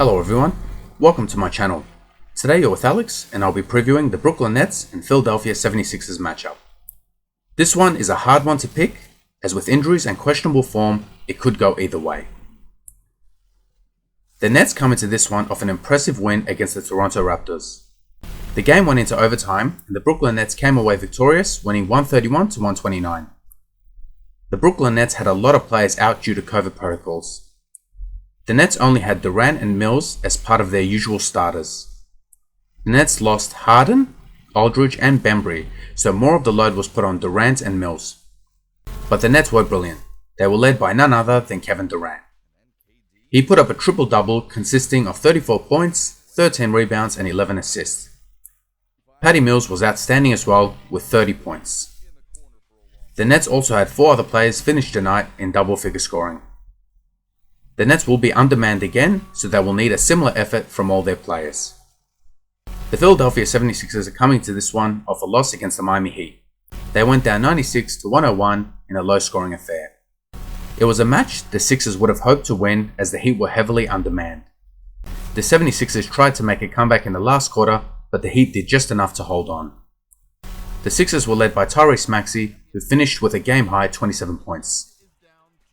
Hello everyone, welcome to my channel. Today you're with Alex and I'll be previewing the Brooklyn Nets and Philadelphia 76ers matchup. This one is a hard one to pick, as with injuries and questionable form, it could go either way. The Nets come into this one off an impressive win against the Toronto Raptors. The game went into overtime and the Brooklyn Nets came away victorious, winning 131 to 129. The Brooklyn Nets had a lot of players out due to COVID protocols. The Nets only had Durant and Mills as part of their usual starters. The Nets lost Harden, Aldridge and Bembry, so more of the load was put on Durant and Mills. But the Nets were brilliant. They were led by none other than Kevin Durant. He put up a triple-double consisting of 34 points, 13 rebounds and 11 assists. Patty Mills was outstanding as well with 30 points. The Nets also had 4 other players finish the night in double-figure scoring. The Nets will be undermanned again, so they will need a similar effort from all their players. The Philadelphia 76ers are coming to this one off a loss against the Miami Heat. They went down 96 to 101 in a low-scoring affair. It was a match the Sixers would have hoped to win as the Heat were heavily undermanned. The 76ers tried to make a comeback in the last quarter, but the Heat did just enough to hold on. The Sixers were led by Tyrese Maxey, who finished with a game-high 27 points.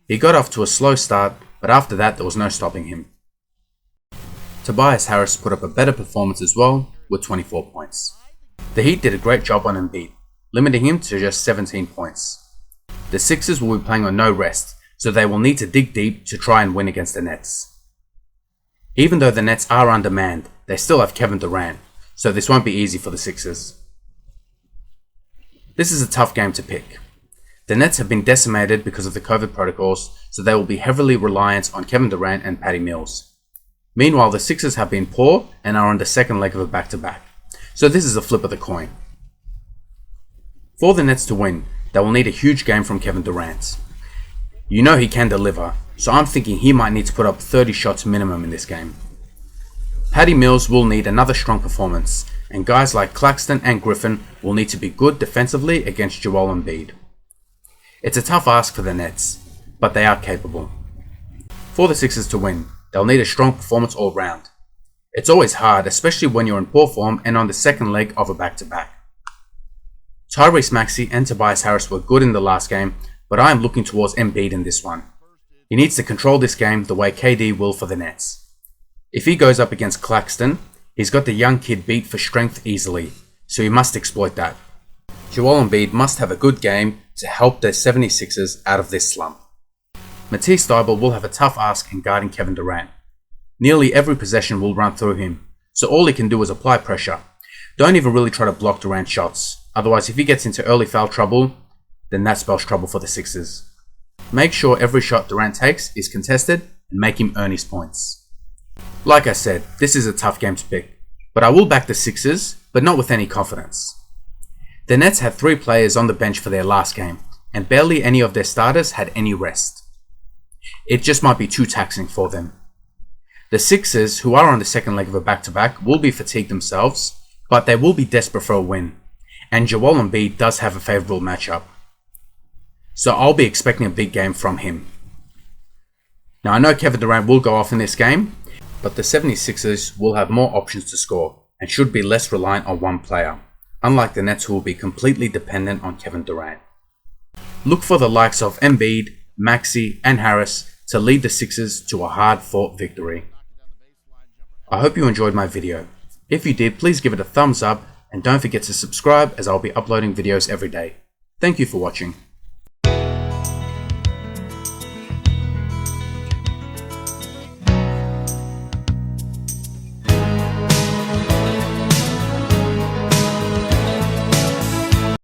He got off to a slow start, but after that there was no stopping him. Tobias Harris put up a better performance as well, with 24 points. The Heat did a great job on Embiid, limiting him to just 17 points. The Sixers will be playing on no rest, so they will need to dig deep to try and win against the Nets. Even though the Nets are undermanned, they still have Kevin Durant, so this won't be easy for the Sixers. This is a tough game to pick. The Nets have been decimated because of the COVID protocols, so they will be heavily reliant on Kevin Durant and Patty Mills. Meanwhile, the Sixers have been poor and are on the second leg of a back-to-back, so this is a flip of the coin. For the Nets to win, they will need a huge game from Kevin Durant. You know he can deliver, so I'm thinking he might need to put up 30 shots minimum in this game. Patty Mills will need another strong performance, and guys like Claxton and Griffin will need to be good defensively against Joel Embiid. It's a tough ask for the Nets, but they are capable. For the Sixers to win, they'll need a strong performance all round. It's always hard, especially when you're in poor form and on the second leg of a back-to-back. Tyrese Maxey and Tobias Harris were good in the last game, but I am looking towards Embiid in this one. He needs to control this game the way KD will for the Nets. If he goes up against Claxton, he's got the young kid beat for strength easily, so he must exploit that. Joel Embiid must have a good game to help the 76ers out of this slump. Matisse Thybulle will have a tough ask in guarding Kevin Durant. Nearly every possession will run through him, so all he can do is apply pressure. Don't even really try to block Durant's shots, otherwise if he gets into early foul trouble, then that spells trouble for the Sixers. Make sure every shot Durant takes is contested and make him earn his points. Like I said, this is a tough game to pick, but I will back the Sixers, but not with any confidence. The Nets had 3 players on the bench for their last game, and barely any of their starters had any rest. It just might be too taxing for them. The Sixers, who are on the second leg of a back-to-back, will be fatigued themselves, but they will be desperate for a win, and Joel Embiid does have a favourable matchup. So I'll be expecting a big game from him. Now I know Kevin Durant will go off in this game, but the 76ers will have more options to score and should be less reliant on one player, unlike the Nets who will be completely dependent on Kevin Durant. Look for the likes of Embiid, Maxey and Harris to lead the Sixers to a hard-fought victory. I hope you enjoyed my video. If you did, please give it a thumbs up and don't forget to subscribe as I'll be uploading videos every day. Thank you for watching.